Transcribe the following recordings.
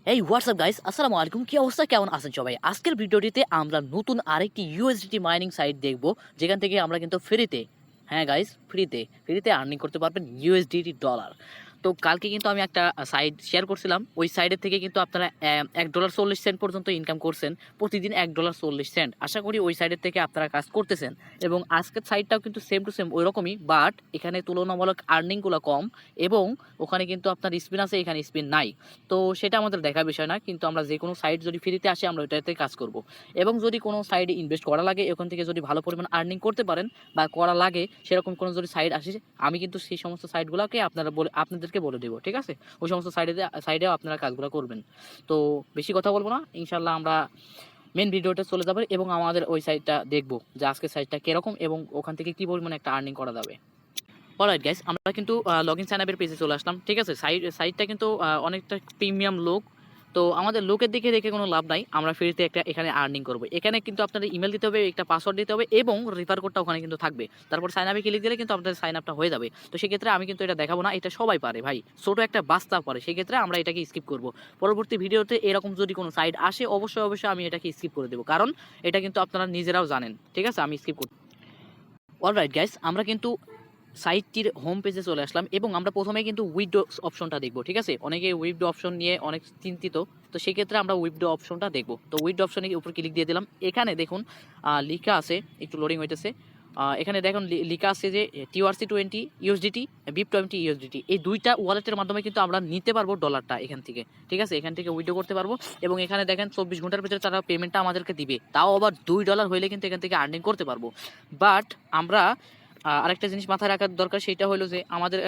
এই WhatsApp guys, আসসালামু আলাইকুম। কি অবস্থা, কেমন আছেন সবাই? আজকের ভিডিওটিতে আমরা নতুন আরেকটি ইউএসডিটি মাইনিং সাইট দেখব, যেখান থেকে আমরা কিন্তু ফ্রিতে, হ্যাঁ গাইস, ফ্রিতে আর্নিং করতে পারবেন ইউএসডিটি ডলার। তো কালকে কিন্তু আমি একটা সাইট শেয়ার করছিলাম, ওই সাইটের থেকে কিন্তু আপনারা $1.40 পর্যন্ত ইনকাম করছেন, প্রতিদিন $1.40। আশা করি ওই সাইটের থেকে আপনারা কাজ করতেছেন, এবং আজকের সাইটটাও কিন্তু সেম টু সেম ওই রকমই, বাট এখানে তুলনামূলক আর্নিংগুলো কম, এবং ওখানে কিন্তু আপনার স্পিন আছে, এখানে স্পিন নাই। তো সেটা আমাদের দেখার বিষয় না, কিন্তু আমরা যে কোনো সাইট যদি ফ্রিতে আসে আমরা ওইটাতে কাজ করব। এবং যদি কোনো সাইডে ইনভেস্ট করা লাগে, ওখান থেকে যদি ভালো পরিমাণ আর্নিং করতে পারেন বা করা লাগে, সেরকম কোনো যদি সাইট আসে, আমি কিন্তু সেই সমস্ত সাইটগুলোকে আপনাদেরকে বলে দেবো, ঠিক আছে? ওই সমস্ত সাইডেও আপনারা কাজগুলো করবেন। তো বেশি কথা বলবো না, ইনশাল্লাহ আমরা মেন ভিডিওটা চলে যাবে এবং আমাদের ওই সাইটটা দেখবো যে আজকে সাইটটা কীরকম এবং ওখান থেকে কী পরিমাণে একটা আর্নিং করা যাবে। অলরাইট গাইস, আমরা কিন্তু লগ ইন সাইন আপের পেজে চলে আসলাম, ঠিক আছে? সাইটটা কিন্তু অনেকটা প্রিমিয়াম লোক। তো আমাদের লোকের দিকে দেখে কোনো লাভ নাই, আমরা ফ্রিতে একটা এখানে আর্নিং করবো। এখানে কিন্তু আপনাদের ইমেল দিতে হবে, একটা পাসওয়ার্ড দিতে হবে, এবং রিফার কোডটা ওখানে কিন্তু থাকবে। তারপর সাইন আপে ক্লিক দিলে কিন্তু আপনাদের সাইন আপটা হয়ে যাবে। তো সেক্ষেত্রে আমি কিন্তু এটা দেখাবো না, এটা সবাই পারে ভাই, ছোটো একটা বাস্তা পারে, সেক্ষেত্রে আমরা এটাকে স্কিপ করবো। পরবর্তী ভিডিওতে এরকম যদি কোনো সাইট আসে, অবশ্যই আমি এটাকে স্কিপ করে দেবো, কারণ এটা কিন্তু আপনারা নিজেরাও জানেন, ঠিক আছে? আমি স্কিপ করব। অলরাইট গাইস, আমরা কিন্তু সাইটটির হোম পেজে চলে আসলাম, এবং আমরা প্রথমে কিন্তু উইথড্র অপশনটা দেখবো, ঠিক আছে? অনেকে উইথড্র অপশন নিয়ে অনেক চিন্তিত, তো সেক্ষেত্রে আমরা উইথড্র অপশনটা দেখবো। তো উইথড্র অপশনে উপর ক্লিক দিয়ে দিলাম। এখানে দেখুন লেখা আছে, একটু লোডিং হইতেছে। এখানে দেখুন লেখা আছে যে TRC20 ইউএসডিটি, BIP20 ইউএসডিটি, এই দুইটা ওয়ালেটের মাধ্যমে কিন্তু আমরা নিতে পারবো ডলারটা এখান থেকে, ঠিক আছে? এখান থেকে উইথড্র করতে পারবো, এবং এখানে দেখেন 24 ঘন্টার ভিতরে তারা পেমেন্টটা আমাদেরকে দিবে, তাও আবার $2 হইলে কিন্তু এখান থেকে আর্নিং করতে পারবো। বাট আমরা আরেকটা জিনিস মাথায় রাখার দরকার, সেটা হলো যে আমাদের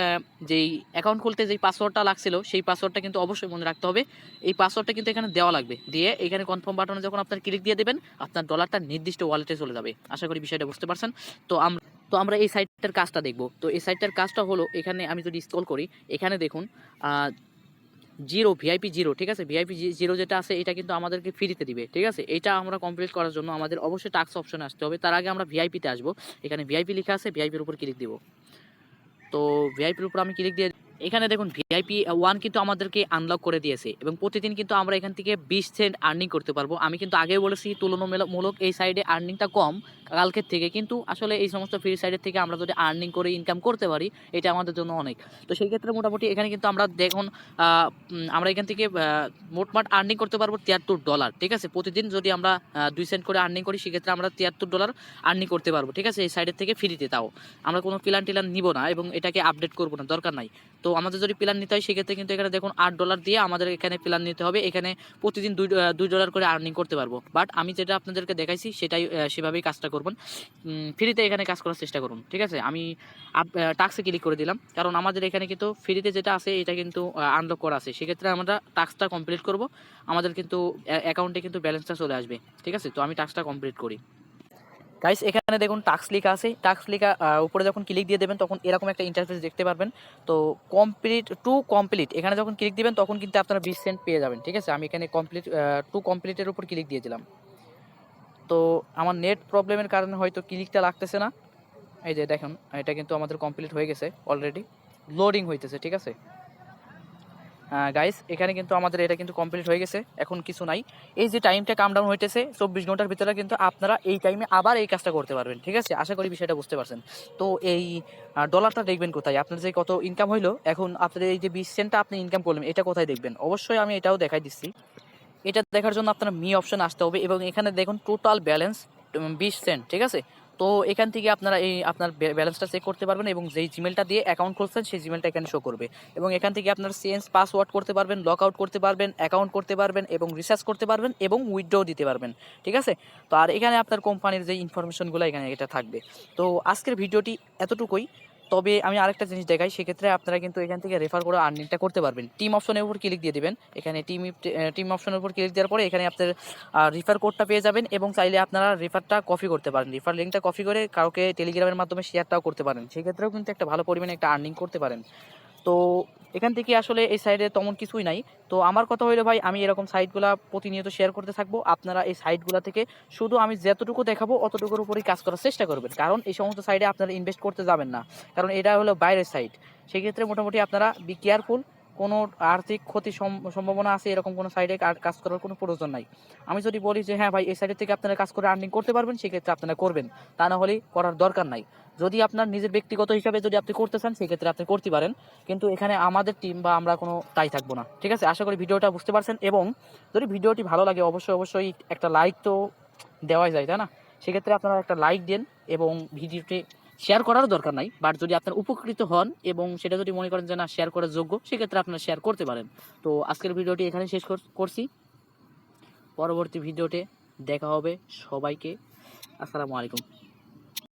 যেই অ্যাকাউন্ট খুলতে যেই পাসওয়ার্ডটা লাগছিল, সেই পাসওয়ার্ডটা কিন্তু অবশ্যই মনে রাখতে হবে। এই পাসওয়ার্ডটা কিন্তু এখানে দেওয়া লাগবে, দিয়ে এখানে কনফার্ম বাটনে যখন আপনার ক্লিক দিয়ে দেবেন, আপনার ডলারটা নির্দিষ্ট ওয়ালেটে চলে যাবে। আশা করি বিষয়টা বুঝতে পারছেন। তো আমরা এই সাইটটার কাজটা দেখব। তো এই সাইটটার কাজটা হলো, এখানে আমি যদি স্ক্রল করি, এখানে দেখুন জিরো, ভিআইপি জিরো, ঠিক আছে? ভিআইপি জিরো যেটা আছে, এটা কিন্তু আমাদেরকে ফ্রিতে দিবে, ঠিক আছে? এটা আমরা কমপ্লিট করার জন্য আমাদের অবশ্যই টাস্ক অপশনে আসতে হবে। তার আগে আমরা ভিআইপিতে আসবো। এখানে ভিআইপি লেখা আছে, ভিআইপির উপর ক্লিক দিব। তো ভিআইপির উপর আমি ক্লিক দিয়ে, এখানে দেখুন ভিআইপি 1 কিন্তু আমাদেরকে আনলক করে দিয়েছে, এবং প্রতিদিন কিন্তু আমরা এখান থেকে 20 সেন্ট আর্নিং করতে পারবো। আমি কিন্তু আগেই বলেছি তুলনামূলক এই সাইডে আর্নিংটা কম কালকের থেকে, কিন্তু আসলে এই সমস্ত ফ্রি সাইডের থেকে আমরা যদি আর্নিং করে ইনকাম করতে পারি, এটা আমাদের জন্য অনেক। তো সেই ক্ষেত্রে মোটামুটি এখানে কিন্তু আমরা দেখুন আমরা এখান থেকে মোটমাট আর্নিং করতে পারবো $73, ঠিক আছে? প্রতিদিন যদি আমরা 2 সেন্ট করে আর্নিং করি, সেক্ষেত্রে আমরা $73 আর্নিং করতে পারবো, ঠিক আছে? এই সাইডের থেকে ফ্রিতে, তাও আমরা কোনো টিলান নিব না, এবং এটাকে আপডেট করবো না, দরকার নাই। তো আমাদের যদি প্ল্যান নিতে হয়, সেক্ষেত্রে কিন্তু এখানে দেখুন $8 দিয়ে আমাদের এখানে প্ল্যান নিতে হবে। এখানে প্রতিদিন $2 করে আর্নিং করতে পারবো। বাট আমি যেটা আপনাদেরকে দেখাইছি সেটাই সেভাবেই কাজটা করবেন। ফ্রিতে এখানে কাজ করার চেষ্টা করুন, ঠিক আছে? আমি টাস্কে ক্লিক করে দিলাম, কারণ আমাদের এখানে কিন্তু ফ্রিতে যেটা আছে এটা কিন্তু আনলক করা আছে। সেক্ষেত্রে আমরা টাস্কটা কমপ্লিট করব, আমাদের কিন্তু অ্যাকাউন্টে কিন্তু ব্যালেন্সটা চলে আসবে, ঠিক আছে? তো আমি টাস্কটা কমপ্লিট করি। গাইস, এখানে দেখুন টাস্ক লেখা আছে, টাস্ক লেখা উপরে যখন ক্লিক দিয়ে দেবেন, তখন এরকম একটা ইন্টারফেস দেখতে পারবেন। তো কমপ্লিট এখানে যখন ক্লিক দিবেন, তখন কিন্তু আপনারা 20 সেন্ট পেয়ে যাবেন, ঠিক আছে? আমি এখানে কমপ্লিটের উপর ক্লিক দিয়ে দিলাম। তো আমার নেট প্রবলেমের কারণে হয়তো ক্লিকটা লাগতেছে না। এই যে দেখুন, এটা কিন্তু আমাদের কমপ্লিট হয়ে গেছে অলরেডি, লোডিং হইতেছে, ঠিক আছে? গাইস, এখানে কিন্তু আমাদের এটা কিন্তু কমপ্লিট হয়ে গেছে, এখন কিছু নাই। এই যে টাইমটা কাম ডাউন হইতেছে 24 ঘন্টার ভিতরে, কিন্তু আপনারা এই টাইমে আবার এই কাজটা করতে পারবেন, ঠিক আছে? আশা করি বিষয়টা বুঝতে পারছেন। তো এই ডলারটা দেখবেন কোথায়, আপনার যে কত ইনকাম হইলো, এখন আপনাদের এই যে 20 সেন্টটা আপনি ইনকাম করলেন, এটা কোথায় দেখবেন? অবশ্যই আমি এটাও দেখাই দিচ্ছি। এটা দেখার জন্য আপনার অপশন আসতে হবে, এবং এখানে দেখুন টোটাল ব্যালেন্স 20 সেন্ট, ঠিক আছে? তো এখান থেকে আপনারা এই আপনার ব্যালেন্সটা চেক করতে পারবেন, এবং যেই জিমেলটা দিয়ে অ্যাকাউন্ট খুলছেন সেই জিমেলটা এখানে শো করবে, এবং এখান থেকে আপনার চেঞ্জ পাসওয়ার্ড করতে পারবেন, লক আউট করতে পারবেন, অ্যাকাউন্ট করতে পারবেন, এবং রিসার্চ করতে পারবেন, এবং উইথড্র দিতে পারবেন, ঠিক আছে? তো আর এখানে আপনার কোম্পানির যে ইনফরমেশনগুলো এখানে এটা থাকবে। তো আজকের ভিডিওটি এতটুকুই। তবে আমি আরেকটা জিনিস দেখাই, সেক্ষেত্রে আপনারা কিন্তু এখান থেকে রেফার করে আর্নিংটা করতে পারবেন। টিম অপশনের উপর ক্লিক দিয়ে দেবেন, এখানে টিম অপশনের উপর ক্লিক দেওয়ার পরে এখানে আপনার রিফার কোডটা পেয়ে যাবেন, এবং চাইলে আপনারা রিফারটা কপি করতে পারেন, রিফার লিঙ্কটা কপি করে কাউকে টেলিগ্রামের মাধ্যমে শেয়ারটাও করতে পারেন, সেক্ষেত্রেও কিন্তু একটা ভালো পরিমাণে একটা আর্নিং করতে পারেন। তো এখান থেকে আসলে এই সাইডে তেমন কিছুই নাই। তো আমার কথা হইলো ভাই, আমি এরকম সাইটগুলো প্রতিনিয়ত শেয়ার করতে থাকবো। আপনারা এই সাইটগুলো থেকে শুধু আমি যতটুকু দেখাবো অতটুকুর উপরেই কাজ করার চেষ্টা করবেন, কারণ এই সমস্ত সাইডে আপনারা ইনভেস্ট করতে যাবেন না, কারণ এটা হলো বাইরের সাইট। সেক্ষেত্রে মোটামুটি আপনারা বি কেয়ারফুল, কোনো আর্থিক ক্ষতির সম্ভাবনা আছে এরকম কোনো সাইডে কাজ করার কোনো প্রয়োজন নাই। আমি যদি বলি যে হ্যাঁ ভাই এই সাইডের থেকে আপনারা কাজ করে আর্নিং করতে পারবেন, সেক্ষেত্রে আপনারা করবেন, তা না হলে করার দরকার নাই। যদি আপনার নিজের ব্যক্তিগত হিসাবে যদি আপনি করতে চান সেক্ষেত্রে আপনি করতে পারেন, কিন্তু এখানে আমাদের টিম বা আমরা কোনো দায়ী থাকবো না। ঠিক আছে, আশা করি ভিডিওটা বুঝতে পারছেন। এবং যদি ভিডিওটি ভালো লাগে অবশ্যই একটা লাইক তো দেওয়াই যায়, তাই না? সেক্ষেত্রে আপনারা একটা লাইক দেন এবং ভিডিওটি শেয়ার করারও দরকার নাই, বাট যদি আপনার উপকৃত হন এবং সেটা যদি মনে করেন যে না শেয়ার করার যোগ্য, সেক্ষেত্রে আপনারা শেয়ার করতে পারেন। তো আজকের ভিডিওটি এখানে শেষ করছি। পরবর্তী ভিডিওতে দেখা হবে। সবাইকে আসসালামু আলাইকুম।